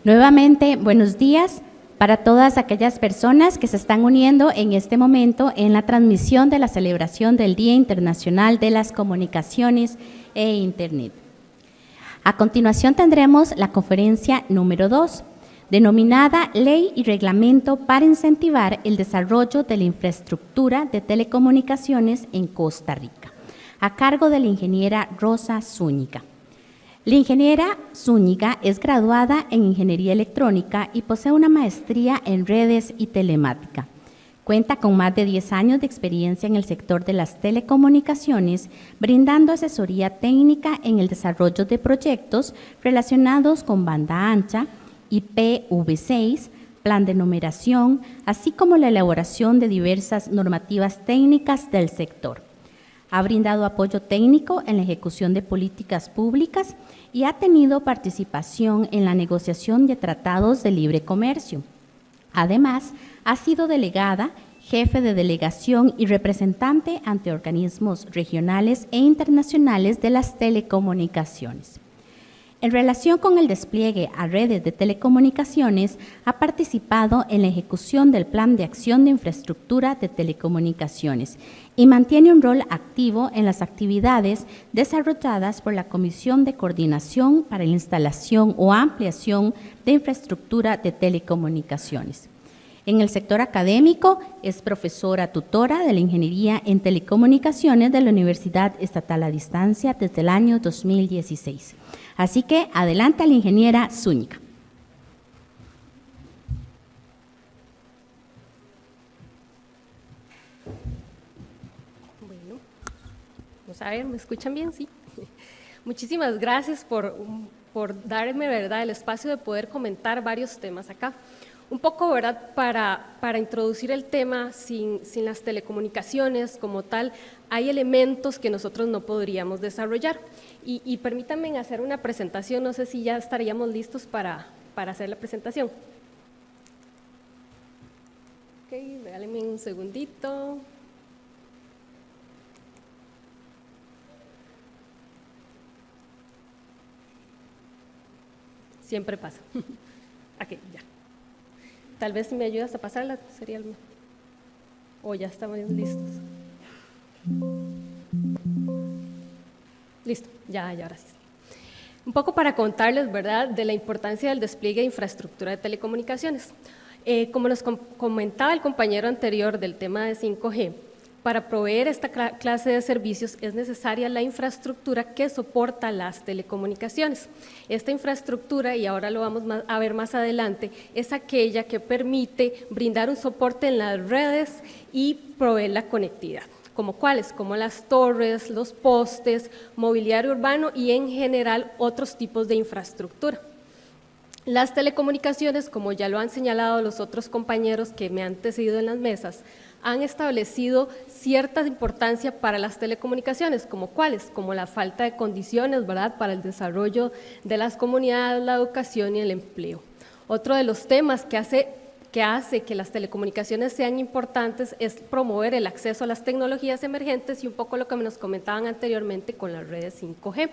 Nuevamente, buenos días para todas aquellas personas que se están uniendo en este momento en la transmisión de la celebración del Día Internacional de las Comunicaciones e Internet. A continuación tendremos la conferencia número 2, denominada Ley y Reglamento para incentivar el desarrollo de la infraestructura de telecomunicaciones en Costa Rica, a cargo de la ingeniera Rosa Zúñiga. La ingeniera Zúñiga es graduada en Ingeniería Electrónica y posee una maestría en Redes y Telemática. Cuenta con más de 10 años de experiencia en el sector de las telecomunicaciones, brindando asesoría técnica en el desarrollo de proyectos relacionados con banda ancha, IPv6, plan de numeración, así como la elaboración de diversas normativas técnicas del sector. Ha brindado apoyo técnico en la ejecución de políticas públicas y ha tenido participación en la negociación de tratados de libre comercio. Además, ha sido delegada, jefe de delegación y representante ante organismos regionales e internacionales de las telecomunicaciones. En relación con el despliegue a redes de telecomunicaciones, ha participado en la ejecución del Plan de Acción de Infraestructura de Telecomunicaciones y mantiene un rol activo en las actividades desarrolladas por la Comisión de Coordinación para la Instalación o Ampliación de Infraestructura de Telecomunicaciones. En el sector académico, es profesora tutora de la Ingeniería en Telecomunicaciones de la Universidad Estatal a Distancia desde el año 2016. Así que, adelante a la ingeniera Zúñiga. Bueno, vamos a ver, ¿me escuchan bien? Sí. Muchísimas gracias por darme, ¿verdad?, el espacio de poder comentar varios temas acá. Un poco, ¿verdad?, para introducir el tema, sin las telecomunicaciones como tal, hay elementos que nosotros no podríamos desarrollar. Y permítanme hacer una presentación, no sé si ya estaríamos listos para hacer la presentación. Ok, regálenme un segundito. Siempre pasa. Ok, ya. Tal vez si me ayudas a pasarla, sería el... O ya estamos listos. Listo, ya ahora sí. Un poco para contarles, ¿verdad?, de la importancia del despliegue de infraestructura de telecomunicaciones. Como nos comentaba el compañero anterior del tema de 5G, para proveer esta clase de servicios es necesaria la infraestructura que soporta las telecomunicaciones. Esta infraestructura, y ahora lo vamos a ver más adelante, es aquella que permite brindar un soporte en las redes y proveer la conectividad. ¿Como cuáles? Como las torres, los postes, mobiliario urbano y en general otros tipos de infraestructura. Las telecomunicaciones, como ya lo han señalado los otros compañeros que me han antecedido en las mesas, han establecido cierta importancia para las telecomunicaciones, ¿como cuáles? Como la falta de condiciones, ¿verdad?, para el desarrollo de las comunidades, la educación y el empleo. Otro de los temas que hace que las telecomunicaciones sean importantes es promover el acceso a las tecnologías emergentes y un poco lo que nos comentaban anteriormente con las redes 5G.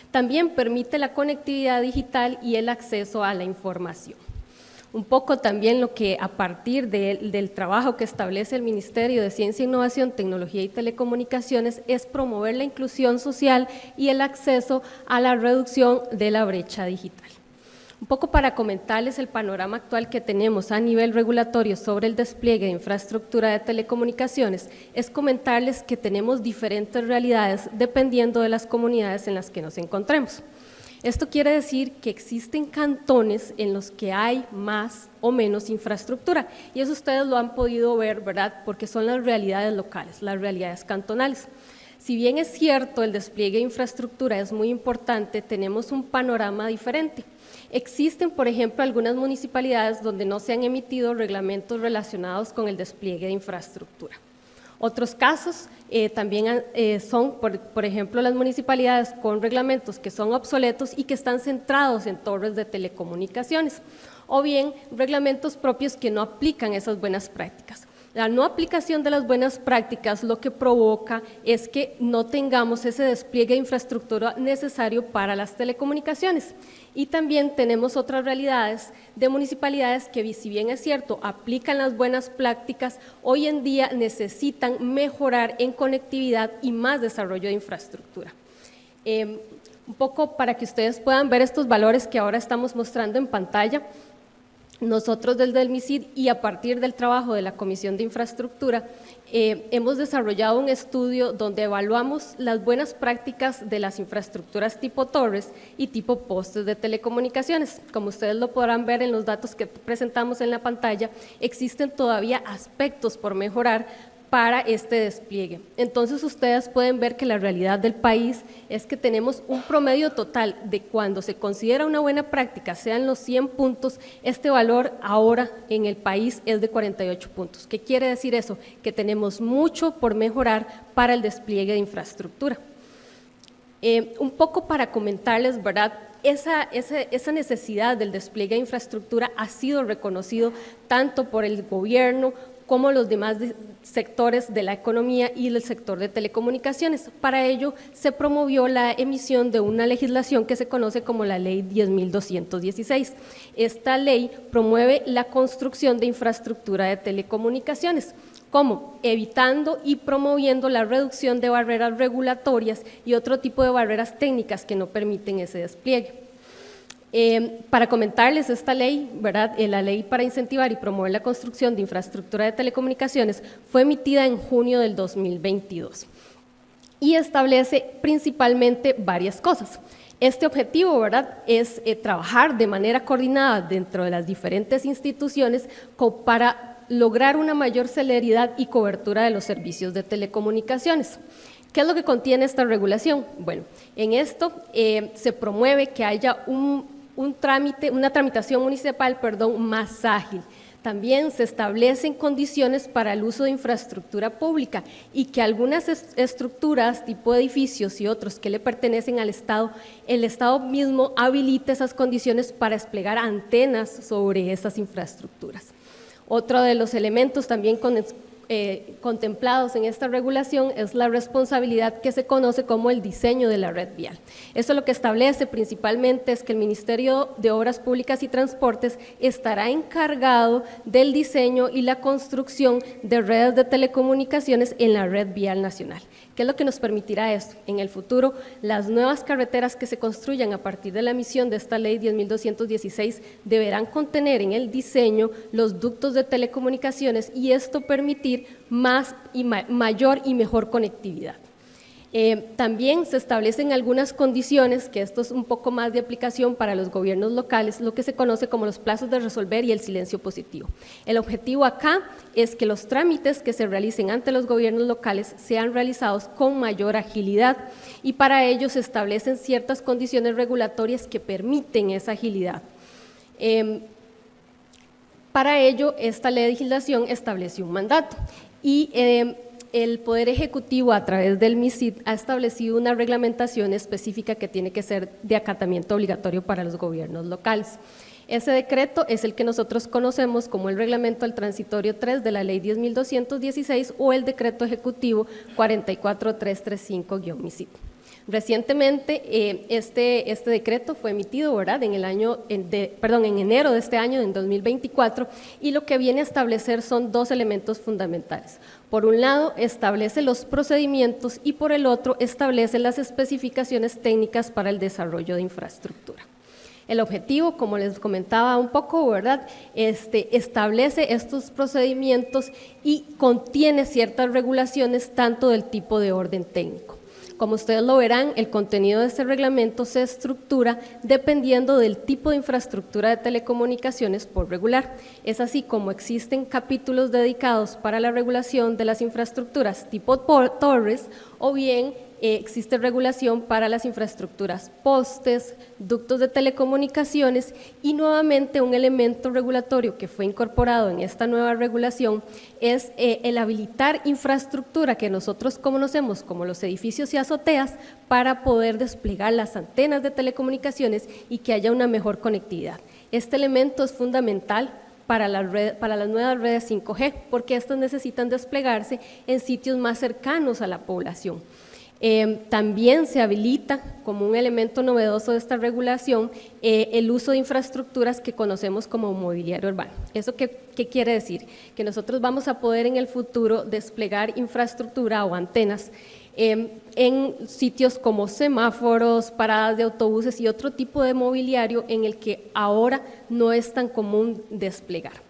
También permite la conectividad digital y el acceso a la información. Un poco también lo que a partir del trabajo que establece el Ministerio de Ciencia, Innovación, Tecnología y Telecomunicaciones es promover la inclusión social y el acceso a la reducción de la brecha digital. Un poco para comentarles el panorama actual que tenemos a nivel regulatorio sobre el despliegue de infraestructura de telecomunicaciones, es comentarles que tenemos diferentes realidades dependiendo de las comunidades en las que nos encontremos. Esto quiere decir que existen cantones en los que hay más o menos infraestructura y eso ustedes lo han podido ver, ¿verdad?, porque son las realidades locales, las realidades cantonales. Si bien es cierto, el despliegue de infraestructura es muy importante, tenemos un panorama diferente. Existen, por ejemplo, algunas municipalidades donde no se han emitido reglamentos relacionados con el despliegue de infraestructura. Otros casos también son, por ejemplo, las municipalidades con reglamentos que son obsoletos y que están centrados en torres de telecomunicaciones, o bien reglamentos propios que no aplican esas buenas prácticas. La no aplicación de las buenas prácticas lo que provoca es que no tengamos ese despliegue de infraestructura necesario para las telecomunicaciones. Y también tenemos otras realidades de municipalidades que, si bien es cierto, aplican las buenas prácticas, hoy en día necesitan mejorar en conectividad y más desarrollo de infraestructura. Un poco para que ustedes puedan ver estos valores que ahora estamos mostrando en pantalla. Nosotros desde el MISID y a partir del trabajo de la Comisión de Infraestructura hemos desarrollado un estudio donde evaluamos las buenas prácticas de las infraestructuras tipo torres y tipo postes de telecomunicaciones. Como ustedes lo podrán ver en los datos que presentamos en la pantalla, existen todavía aspectos por mejorar para este despliegue. Entonces ustedes pueden ver que la realidad del país es que tenemos un promedio total de cuando se considera una buena práctica, sean los 100 puntos, este valor ahora en el país es de 48 puntos. ¿Qué quiere decir eso? Que tenemos mucho por mejorar para el despliegue de infraestructura. Un poco para comentarles, ¿verdad? Esa necesidad del despliegue de infraestructura ha sido reconocido tanto por el gobierno como los demás sectores de la economía y el sector de telecomunicaciones. Para ello, se promovió la emisión de una legislación que se conoce como la Ley 10.216. Esta ley promueve la construcción de infraestructura de telecomunicaciones, como evitando y promoviendo la reducción de barreras regulatorias y otro tipo de barreras técnicas que no permiten ese despliegue. Para comentarles esta ley, ¿verdad? La ley para incentivar y promover la construcción de infraestructura de telecomunicaciones fue emitida en junio del 2022 y establece principalmente varias cosas. Este objetivo, ¿verdad?, es trabajar de manera coordinada dentro de las diferentes instituciones para lograr una mayor celeridad y cobertura de los servicios de telecomunicaciones. ¿Qué es lo que contiene esta regulación? Bueno, en esto se promueve que haya una tramitación municipal, más ágil. También se establecen condiciones para el uso de infraestructura pública y que algunas estructuras, tipo edificios y otros que le pertenecen al Estado, el Estado mismo habilite esas condiciones para desplegar antenas sobre esas infraestructuras. Otro de los elementos también contemplados en esta regulación es la responsabilidad que se conoce como el diseño de la red vial. Esto lo que establece principalmente es que el Ministerio de Obras Públicas y Transportes estará encargado del diseño y la construcción de redes de telecomunicaciones en la red vial nacional. ¿Qué es lo que nos permitirá esto? En el futuro, las nuevas carreteras que se construyan a partir de la emisión de esta ley 10.216 deberán contener en el diseño los ductos de telecomunicaciones y esto permitir más y mayor y mejor conectividad. También se establecen algunas condiciones, que esto es un poco más de aplicación para los gobiernos locales, lo que se conoce como los plazos de resolver y el silencio positivo. El objetivo acá es que los trámites que se realicen ante los gobiernos locales sean realizados con mayor agilidad y para ello se establecen ciertas condiciones regulatorias que permiten esa agilidad. Para ello, esta legislación establece un mandato y el Poder Ejecutivo a través del MISID ha establecido una reglamentación específica que tiene que ser de acatamiento obligatorio para los gobiernos locales. Ese decreto es el que nosotros conocemos como el Reglamento al Transitorio 3 de la Ley 10.216 o el Decreto Ejecutivo 44335-MISID. Recientemente este decreto fue emitido, ¿verdad?, en enero de este año, en 2024, y lo que viene a establecer son dos elementos fundamentales. Por un lado, establece los procedimientos y por el otro, establece las especificaciones técnicas para el desarrollo de infraestructura. El objetivo, como les comentaba un poco, ¿verdad?, establece estos procedimientos y contiene ciertas regulaciones tanto del tipo de orden técnico. Como ustedes lo verán, el contenido de este reglamento se estructura dependiendo del tipo de infraestructura de telecomunicaciones por regular. Es así como existen capítulos dedicados para la regulación de las infraestructuras tipo torres o bien existe regulación para las infraestructuras postes, ductos de telecomunicaciones y nuevamente un elemento regulatorio que fue incorporado en esta nueva regulación es el habilitar infraestructura que nosotros conocemos como los edificios y azoteas para poder desplegar las antenas de telecomunicaciones y que haya una mejor conectividad. Este elemento es fundamental para las nuevas redes 5G, porque estas necesitan desplegarse en sitios más cercanos a la población. También se habilita como un elemento novedoso de esta regulación el uso de infraestructuras que conocemos como mobiliario urbano. ¿Eso qué quiere decir? Que nosotros vamos a poder en el futuro desplegar infraestructura o antenas en sitios como semáforos, paradas de autobuses y otro tipo de mobiliario en el que ahora no es tan común desplegar.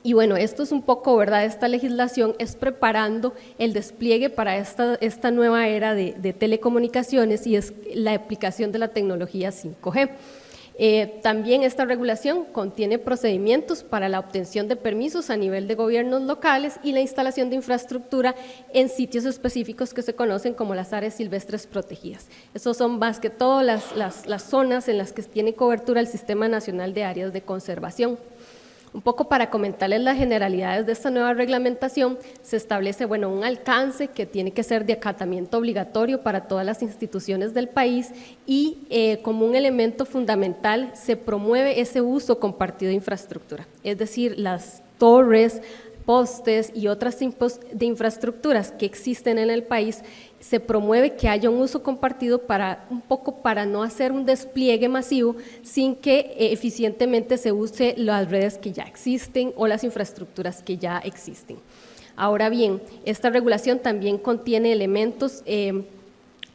Y bueno, esto es un poco, ¿verdad? Esta legislación es preparando el despliegue para esta nueva era de telecomunicaciones y es la aplicación de la tecnología 5G. También esta regulación contiene procedimientos para la obtención de permisos a nivel de gobiernos locales y la instalación de infraestructura en sitios específicos que se conocen como las áreas silvestres protegidas. Esos son más que todo las zonas en las que tiene cobertura el Sistema Nacional de Áreas de Conservación. Un poco para comentarles las generalidades de esta nueva reglamentación, se establece un alcance que tiene que ser de acatamiento obligatorio para todas las instituciones del país y como un elemento fundamental se promueve ese uso compartido de infraestructura, es decir, las torres, postes y otras tipos de infraestructuras que existen en el país, se promueve que haya un uso compartido un poco para no hacer un despliegue masivo sin que eficientemente se use las redes que ya existen o las infraestructuras que ya existen. Ahora bien, esta regulación también contiene elementos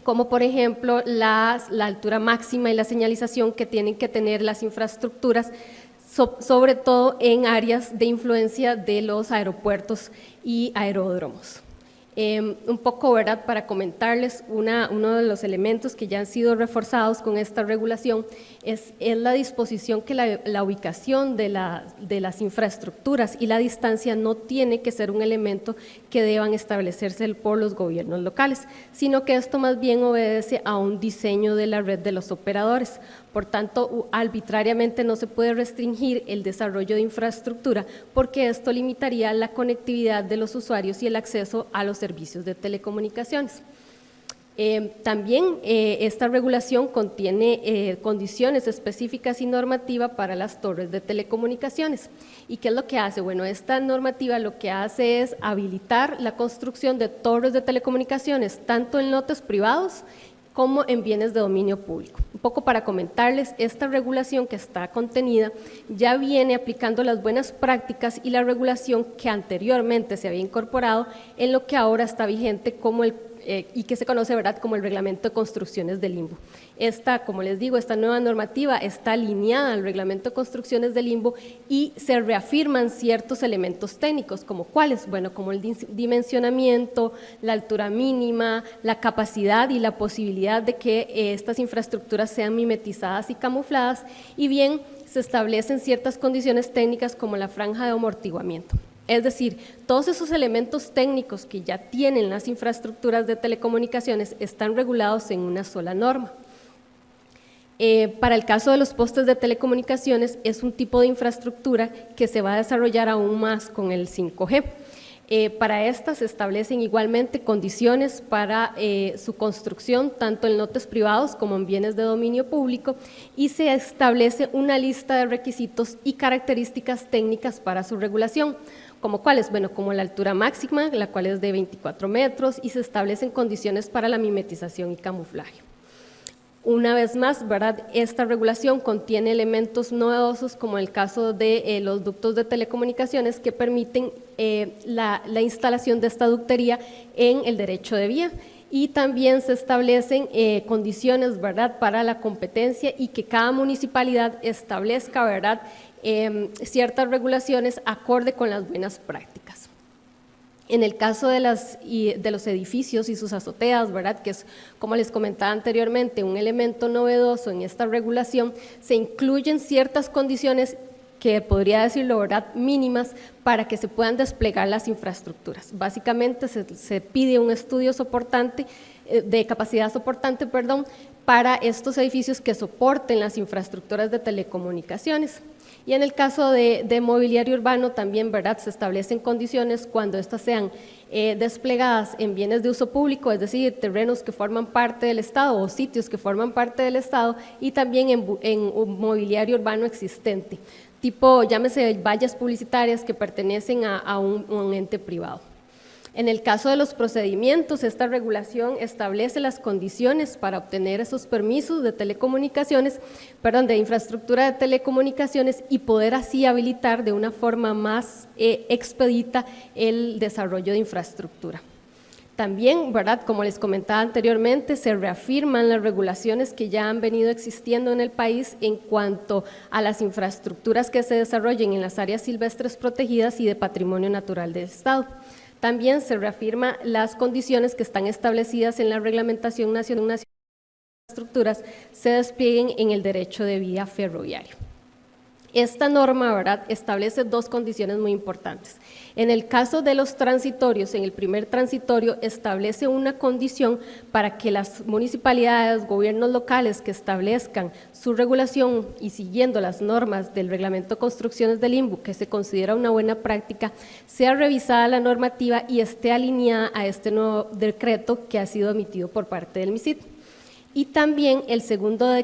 como por ejemplo la altura máxima y la señalización que tienen que tener las infraestructuras, sobre todo en áreas de influencia de los aeropuertos y aeródromos. Un poco, ¿verdad?, para comentarles, uno de los elementos que ya han sido reforzados con esta regulación es la disposición que la ubicación de las infraestructuras y la distancia no tiene que ser un elemento que deban establecerse por los gobiernos locales, sino que esto más bien obedece a un diseño de la red de los operadores. Por tanto, arbitrariamente no se puede restringir el desarrollo de infraestructura porque esto limitaría la conectividad de los usuarios y el acceso a los servicios de telecomunicaciones. También esta regulación contiene condiciones específicas y normativa para las torres de telecomunicaciones. ¿Y qué es lo que hace? Bueno, esta normativa lo que hace es habilitar la construcción de torres de telecomunicaciones tanto en lotes privados como en bienes de dominio público. Un poco para comentarles, esta regulación que está contenida ya viene aplicando las buenas prácticas y la regulación que anteriormente se había incorporado en lo que ahora está vigente como y que se conoce, ¿verdad?, como el Reglamento de Construcciones del Limbo. Como les digo, esta nueva normativa está alineada al Reglamento de Construcciones del Limbo y se reafirman ciertos elementos técnicos, como cuáles, bueno, como el dimensionamiento, la altura mínima, la capacidad y la posibilidad de que estas infraestructuras sean mimetizadas y camufladas, y bien, se establecen ciertas condiciones técnicas como la franja de amortiguamiento. Es decir, todos esos elementos técnicos que ya tienen las infraestructuras de telecomunicaciones están regulados en una sola norma. Para el caso de los postes de telecomunicaciones es un tipo de infraestructura que se va a desarrollar aún más con el 5G. Para estas se establecen igualmente condiciones para su construcción tanto en lotes privados como en bienes de dominio público y se establece una lista de requisitos y características técnicas para su regulación. ¿Como cuáles? Bueno, como la altura máxima, la cual es de 24 metros y se establecen condiciones para la mimetización y camuflaje. Una vez más, ¿verdad?, esta regulación contiene elementos novedosos como el caso de los ductos de telecomunicaciones que permiten la instalación de esta ductería en el derecho de vía y también se establecen condiciones, ¿verdad?, para la competencia y que cada municipalidad establezca, ¿verdad?, ciertas regulaciones acorde con las buenas prácticas. En el caso de los edificios y sus azoteas, ¿verdad?, que es, como les comentaba anteriormente, un elemento novedoso en esta regulación, se incluyen ciertas condiciones que podría decirlo, ¿verdad?, mínimas para que se puedan desplegar las infraestructuras. Básicamente se pide un estudio soportante, de capacidad soportante, para estos edificios que soporten las infraestructuras de telecomunicaciones. Y en el caso de mobiliario urbano también, ¿verdad?, se establecen condiciones cuando estas sean desplegadas en bienes de uso público, es decir, terrenos que forman parte del Estado o sitios que forman parte del Estado y también en mobiliario urbano existente. tipo, llámese vallas publicitarias que pertenecen a un ente privado. En el caso de los procedimientos, esta regulación establece las condiciones para obtener esos permisos de telecomunicaciones, de infraestructura de telecomunicaciones y poder así habilitar de una forma más expedita el desarrollo de infraestructura. También, como les comentaba anteriormente, se reafirman las regulaciones que ya han venido existiendo en el país en cuanto a las infraestructuras que se desarrollen en las áreas silvestres protegidas y de patrimonio natural del Estado. También se reafirman las condiciones que están establecidas en la Reglamentación Nacional de Infraestructuras se desplieguen en el derecho de vía ferroviario. Esta norma, establece dos condiciones muy importantes. En el caso de los transitorios, en el primer transitorio establece una condición para que las municipalidades, gobiernos locales que establezcan su regulación y siguiendo las normas del Reglamento de Construcciones del INVU, que se considera una buena práctica, sea revisada la normativa y esté alineada a este nuevo decreto que ha sido emitido por parte del MISIT. Y también el segundo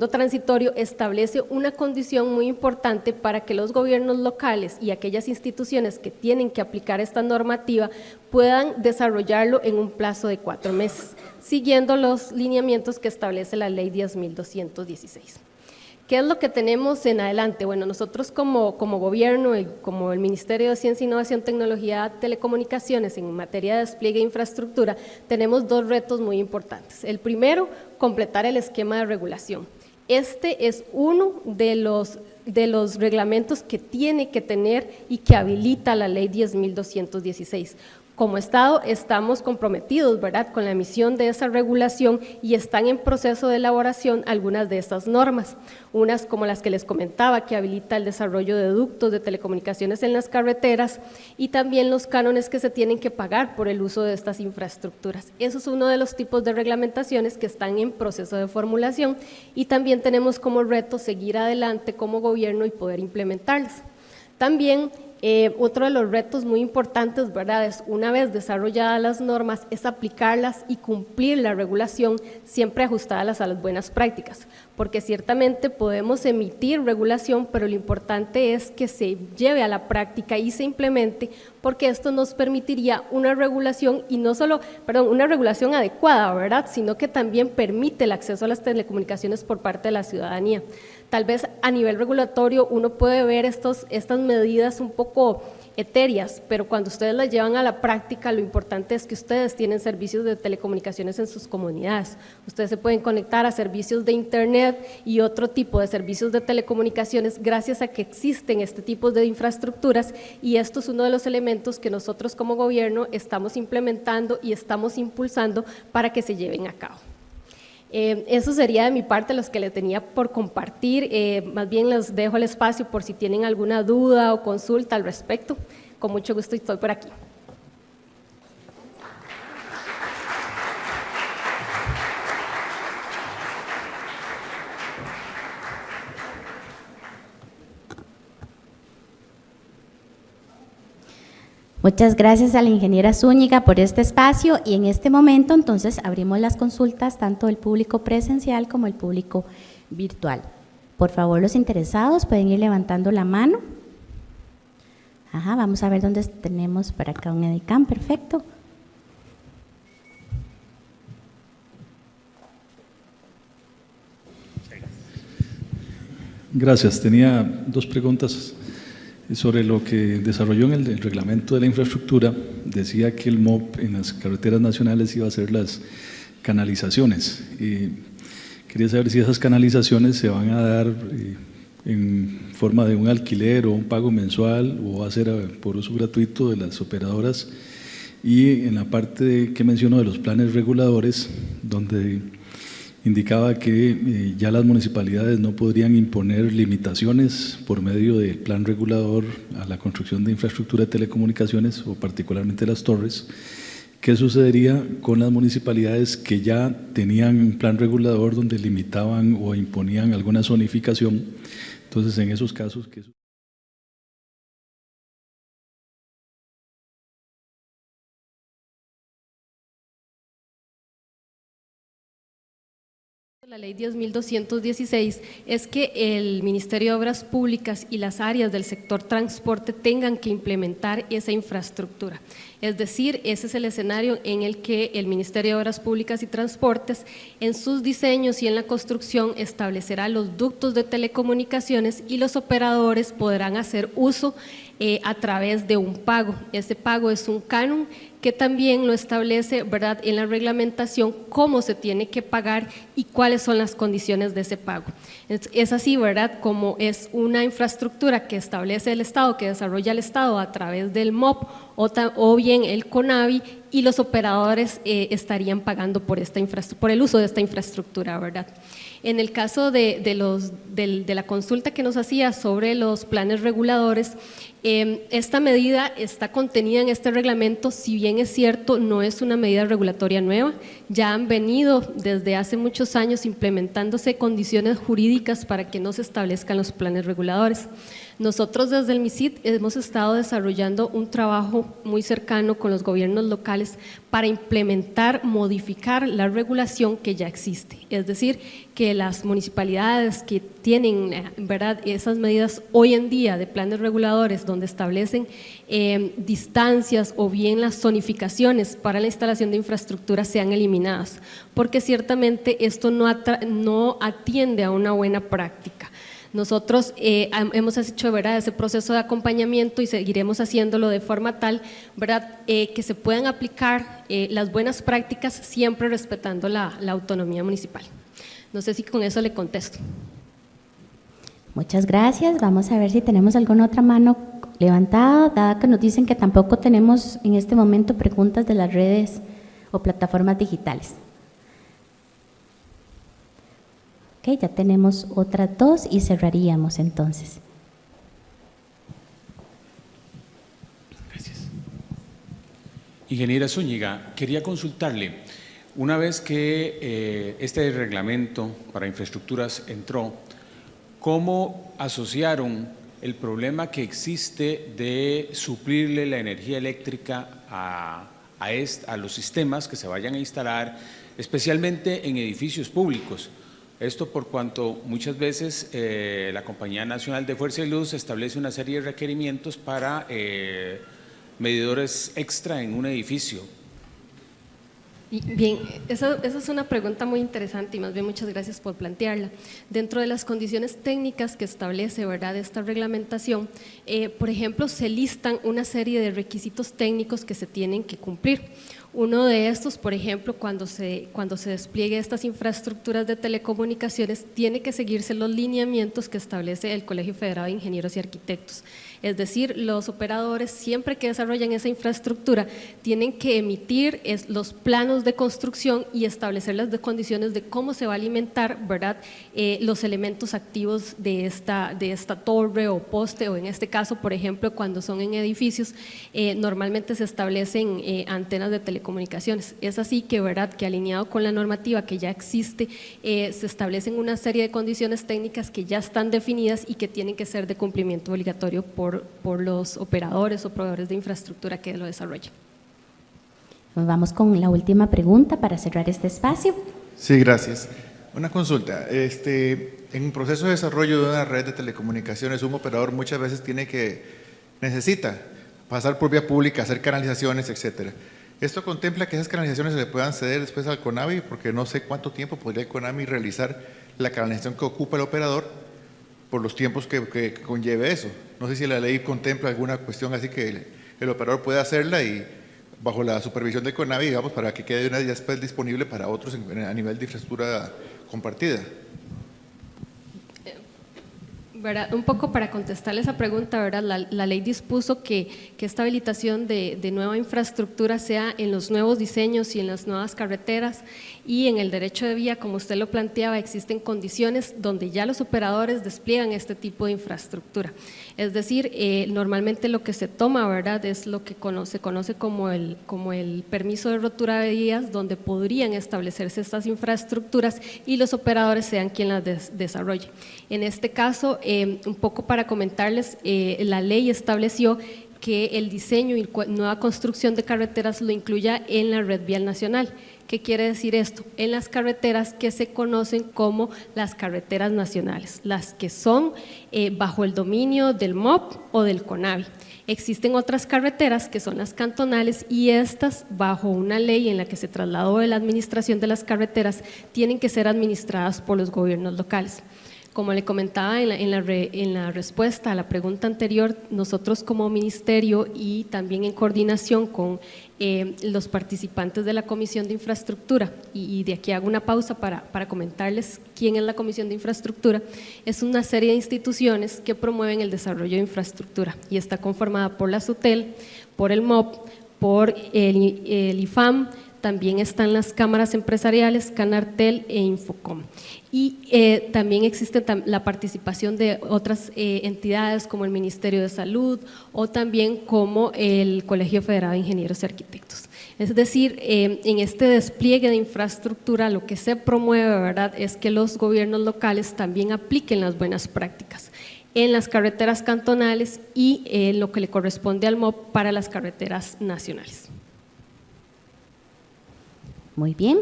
transitorio establece una condición muy importante para que los gobiernos locales y aquellas instituciones que tienen que aplicar esta normativa puedan desarrollarlo en un plazo de 4 meses, siguiendo los lineamientos que establece la Ley 10.216. ¿Qué es lo que tenemos en adelante? Bueno, nosotros como gobierno y como el Ministerio de Ciencia, Innovación, Tecnología, Telecomunicaciones en materia de despliegue de infraestructura, tenemos dos retos muy importantes. El primero, completar el esquema de regulación. Este es uno de los reglamentos que tiene que tener y que habilita la Ley 10.216. Como Estado estamos comprometidos, con la emisión de esa regulación y están en proceso de elaboración algunas de estas normas, unas como las que les comentaba, que habilita el desarrollo de ductos de telecomunicaciones en las carreteras y también los cánones que se tienen que pagar por el uso de estas infraestructuras. Eso es uno de los tipos de reglamentaciones que están en proceso de formulación y también tenemos como reto seguir adelante como gobierno y poder implementarlas. También otro de los retos muy importantes, es una vez desarrolladas las normas, es aplicarlas y cumplir la regulación siempre ajustadas a las buenas prácticas, porque ciertamente podemos emitir regulación, pero lo importante es que se lleve a la práctica y se implemente, porque esto nos permitiría una regulación y no solo, una regulación adecuada, sino que también permite el acceso a las telecomunicaciones por parte de la ciudadanía. Tal vez a nivel regulatorio uno puede ver estas medidas un poco etéreas, pero cuando ustedes las llevan a la práctica, lo importante es que ustedes tienen servicios de telecomunicaciones en sus comunidades. Ustedes se pueden conectar a servicios de internet y otro tipo de servicios de telecomunicaciones gracias a que existen este tipo de infraestructuras y esto es uno de los elementos que nosotros como gobierno estamos implementando y estamos impulsando para que se lleven a cabo. Eso sería de mi parte los que le tenía por compartir, más bien les dejo el espacio por si tienen alguna duda o consulta al respecto, con mucho gusto estoy por aquí. Muchas gracias a la ingeniera Zúñiga por este espacio y en este momento entonces abrimos las consultas tanto del público presencial como el público virtual. Por favor, los interesados pueden ir levantando la mano. Vamos a ver dónde tenemos para acá un edicam, perfecto. Gracias, tenía dos preguntas. Sobre lo que desarrolló en el reglamento de la infraestructura, decía que el MOP en las carreteras nacionales iba a hacer las canalizaciones. Quería saber si esas canalizaciones se van a dar en forma de un alquiler o un pago mensual o va a ser por uso gratuito de las operadoras. Y en la parte que mencionó de los planes reguladores, donde indicaba que ya las municipalidades no podrían imponer limitaciones por medio del plan regulador a la construcción de infraestructura de telecomunicaciones o particularmente las torres. ¿Qué sucedería con las municipalidades que ya tenían un plan regulador donde limitaban o imponían alguna zonificación? Entonces, en esos casos, ¿qué sucede? La ley 10.216 es que el Ministerio de Obras Públicas y las áreas del sector transporte tengan que implementar esa infraestructura. Es decir, ese es el escenario en el que el Ministerio de Obras Públicas y Transportes, en sus diseños y en la construcción, establecerá los ductos de telecomunicaciones y los operadores podrán hacer uso a través de un pago. Ese pago es un canon que también lo establece, ¿verdad?, en la reglamentación, cómo se tiene que pagar y cuáles son las condiciones de ese pago. Es así, ¿verdad?, como es una infraestructura que establece el Estado, que desarrolla el Estado a través del MOP o bien el CONAVI, y los operadores estarían pagando por el uso de esta infraestructura, ¿verdad? En el caso de la consulta que nos hacía sobre los planes reguladores, esta medida está contenida en este reglamento. Si bien es cierto, no es una medida regulatoria nueva, ya han venido desde hace muchos años implementándose condiciones jurídicas para que no se establezcan los planes reguladores. Nosotros desde el MISIT hemos estado desarrollando un trabajo muy cercano con los gobiernos locales para implementar, modificar la regulación que ya existe. Es decir, que las municipalidades que tienen, ¿verdad?, esas medidas hoy en día de planes reguladores donde establecen distancias o bien las zonificaciones para la instalación de infraestructura sean eliminadas, porque ciertamente esto no atiende a una buena práctica. Nosotros hemos hecho, ¿verdad?, ese proceso de acompañamiento y seguiremos haciéndolo de forma tal, ¿verdad?, que se puedan aplicar las buenas prácticas, siempre respetando la autonomía municipal. No sé si con eso le contesto. Muchas gracias. Vamos a ver si tenemos alguna otra mano levantada, dada que nos dicen que tampoco tenemos en este momento preguntas de las redes o plataformas digitales. Ok, ya tenemos otras dos y cerraríamos entonces. Gracias. Ingeniera Zúñiga, quería consultarle, una vez que este reglamento para infraestructuras entró, ¿cómo asociaron el problema que existe de suplirle la energía eléctrica a los sistemas que se vayan a instalar, especialmente en edificios públicos? Esto por cuanto muchas veces la Compañía Nacional de Fuerza y Luz establece una serie de requerimientos para medidores extra en un edificio. Bien, esa es una pregunta muy interesante y más bien muchas gracias por plantearla. Dentro de las condiciones técnicas que establece, ¿verdad?, esta reglamentación, por ejemplo, se listan una serie de requisitos técnicos que se tienen que cumplir. Uno de estos, por ejemplo, cuando se despliegue estas infraestructuras de telecomunicaciones, tiene que seguirse los lineamientos que establece el Colegio Federado de Ingenieros y Arquitectos. Es decir, los operadores, siempre que desarrollan esa infraestructura, tienen que emitir los planos de construcción y establecer las condiciones de cómo se va a alimentar, ¿verdad?, los elementos activos de esta torre o poste, o en este caso, por ejemplo, cuando son en edificios, normalmente se establecen antenas de telecomunicaciones. Es así que, ¿verdad?, que alineado con la normativa que ya existe, se establecen una serie de condiciones técnicas que ya están definidas y que tienen que ser de cumplimiento obligatorio por los operadores o proveedores de infraestructura que lo desarrollen. Vamos con la última pregunta para cerrar este espacio. Sí, gracias. Una consulta. En un proceso de desarrollo de una red de telecomunicaciones, un operador muchas veces necesita pasar por vía pública, hacer canalizaciones, etcétera. ¿Esto contempla que esas canalizaciones se le puedan ceder después al CONAVI? Porque no sé cuánto tiempo podría el CONAVI realizar la canalización que ocupa el operador por los tiempos que conlleve eso. No sé si la ley contempla alguna cuestión así que el operador pueda hacerla y bajo la supervisión del CONAVI, digamos, para que quede una después disponible para otros a nivel de infraestructura compartida. ¿Verdad? Un poco para contestarle esa pregunta, ¿verdad? La ley dispuso que esta habilitación de nueva infraestructura sea en los nuevos diseños y en las nuevas carreteras, y en el derecho de vía, como usted lo planteaba, existen condiciones donde ya los operadores despliegan este tipo de infraestructura. Es decir, normalmente lo que se toma, ¿verdad?, es lo que se conoce como el permiso de rotura de vías, donde podrían establecerse estas infraestructuras y los operadores sean quienes las desarrollen. En este caso, un poco para comentarles, la ley estableció que el diseño y nueva construcción de carreteras lo incluya en la red vial nacional. ¿Qué quiere decir esto? En las carreteras que se conocen como las carreteras nacionales, las que son bajo el dominio del MOP o del CONAVI. Existen otras carreteras que son las cantonales y estas, bajo una ley en la que se trasladó de la administración de las carreteras, tienen que ser administradas por los gobiernos locales. Como le comentaba en la respuesta a la pregunta anterior, nosotros como ministerio y también en coordinación con los participantes de la Comisión de Infraestructura, y de aquí hago una pausa para comentarles quién es la Comisión de Infraestructura, es una serie de instituciones que promueven el desarrollo de infraestructura y está conformada por la SUTEL, por el MOP, por el IFAM, también están las cámaras empresariales, Canartel e Infocom. Y también existe la participación de otras entidades como el Ministerio de Salud o también como el Colegio Federado de Ingenieros y Arquitectos. Es decir, en este despliegue de infraestructura lo que se promueve, ¿verdad?, es que los gobiernos locales también apliquen las buenas prácticas en las carreteras cantonales y lo que le corresponde al MOP para las carreteras nacionales. Muy bien.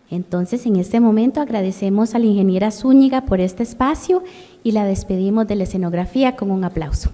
Entonces, en este momento agradecemos a la ingeniera Zúñiga por este espacio y la despedimos de la escenografía con un aplauso.